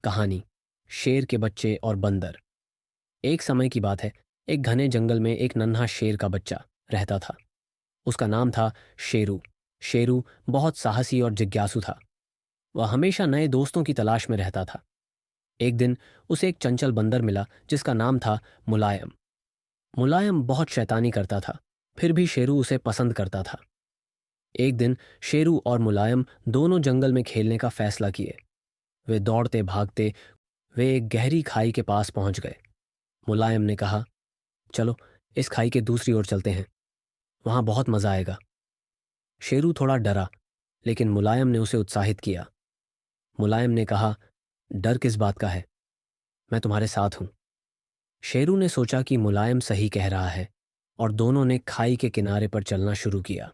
कहानी शेर के बच्चे और बंदर। एक समय की बात है। एक घने जंगल में एक नन्हा शेर का बच्चा रहता था। उसका नाम था शेरू। शेरू बहुत साहसी और जिज्ञासु था। वह हमेशा नए दोस्तों की तलाश में रहता था। एक दिन उसे एक चंचल बंदर मिला जिसका नाम था मुलायम। मुलायम बहुत शैतानी करता था, फिर भी शेरू उसे पसंद करता था। एक दिन शेरू और मुलायम दोनों जंगल में खेलने का फैसला किए। वे दौड़ते भागते वे एक गहरी खाई के पास पहुंच गए। मुलायम ने कहा, चलो इस खाई के दूसरी ओर चलते हैं, वहां बहुत मजा आएगा। शेरू थोड़ा डरा, लेकिन मुलायम ने उसे उत्साहित किया। मुलायम ने कहा, डर किस बात का है, मैं तुम्हारे साथ हूं। शेरू ने सोचा कि मुलायम सही कह रहा है और दोनों ने खाई के किनारे पर चलना शुरू किया।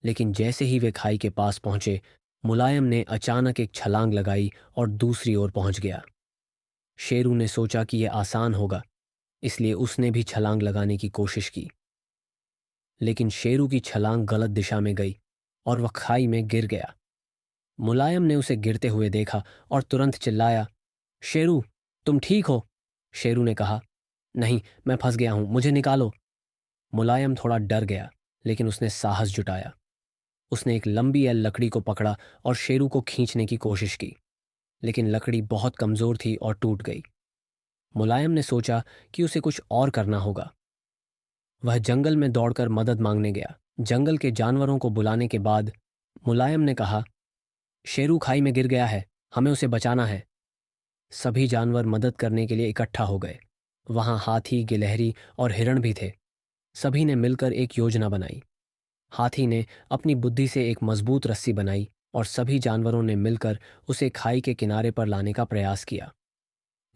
लेकिन जैसे ही वे खाई के पास पहुंचे, मुलायम ने अचानक एक छलांग लगाई और दूसरी ओर पहुंच गया। शेरू ने सोचा कि यह आसान होगा, इसलिए उसने भी छलांग लगाने की कोशिश की। लेकिन शेरू की छलांग गलत दिशा में गई और वह खाई में गिर गया। मुलायम ने उसे गिरते हुए देखा और तुरंत चिल्लाया, शेरू, तुम ठीक हो? शेरू ने कहा, नहीं, मैं फंस गया हूं, मुझे निकालो। मुलायम थोड़ा डर गया, लेकिन उसने साहस जुटाया। उसने एक लंबी एल लकड़ी को पकड़ा और शेरू को खींचने की कोशिश की, लेकिन लकड़ी बहुत कमजोर थी और टूट गई। मुलायम ने सोचा कि उसे कुछ और करना होगा। वह जंगल में दौड़कर मदद मांगने गया। जंगल के जानवरों को बुलाने के बाद मुलायम ने कहा, शेरू खाई में गिर गया है, हमें उसे बचाना है। सभी जानवर मदद करने के लिए इकट्ठा हो गए। वहां हाथी, गिलहरी और हिरण भी थे। सभी ने मिलकर एक योजना बनाई। हाथी ने अपनी बुद्धि से एक मजबूत रस्सी बनाई और सभी जानवरों ने मिलकर उसे खाई के किनारे पर लाने का प्रयास किया।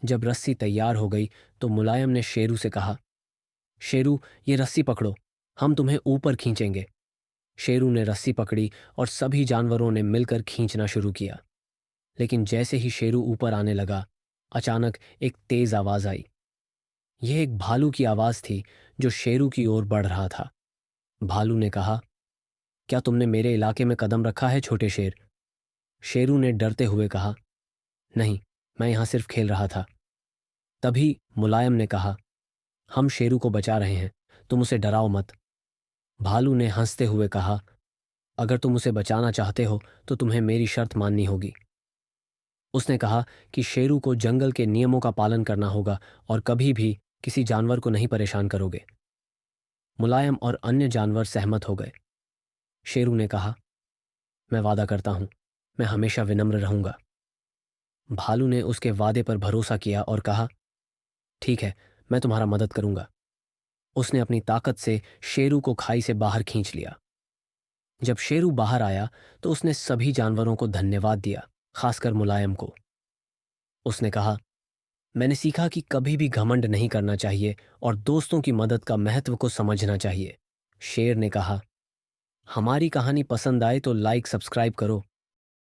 जब रस्सी तैयार हो गई तो मुलायम ने शेरू से कहा, शेरू, ये रस्सी पकड़ो, हम तुम्हें ऊपर खींचेंगे। शेरू ने रस्सी पकड़ी और सभी जानवरों ने मिलकर खींचना शुरू किया। लेकिन जैसे ही शेरू ऊपर आने लगा, अचानक एक तेज आवाज आई। यह एक भालू की आवाज थी जो शेरू की ओर बढ़ रहा था। भालू ने कहा, क्या तुमने मेरे इलाके में कदम रखा है, छोटे शेर? शेरू ने डरते हुए कहा, नहीं, मैं यहां सिर्फ खेल रहा था। तभी मुलायम ने कहा, हम शेरू को बचा रहे हैं, तुम उसे डराओ मत। भालू ने हंसते हुए कहा, अगर तुम उसे बचाना चाहते हो तो तुम्हें मेरी शर्त माननी होगी। उसने कहा कि शेरू को जंगल के नियमों का पालन करना होगा और कभी भी किसी जानवर को नहीं परेशान करोगे। मुलायम और अन्य जानवर सहमत हो गए। शेरू ने कहा, मैं वादा करता हूं, मैं हमेशा विनम्र रहूंगा। भालू ने उसके वादे पर भरोसा किया और कहा, ठीक है, मैं तुम्हारा मदद करूंगा। उसने अपनी ताकत से शेरू को खाई से बाहर खींच लिया। जब शेरू बाहर आया तो उसने सभी जानवरों को धन्यवाद दिया, खासकर मुलायम को। उसने कहा, मैंने सीखा कि कभी भी घमंड नहीं करना चाहिए और दोस्तों की मदद का महत्व को समझना चाहिए। शेर ने कहा, हमारी कहानी पसंद आए तो लाइक सब्सक्राइब करो।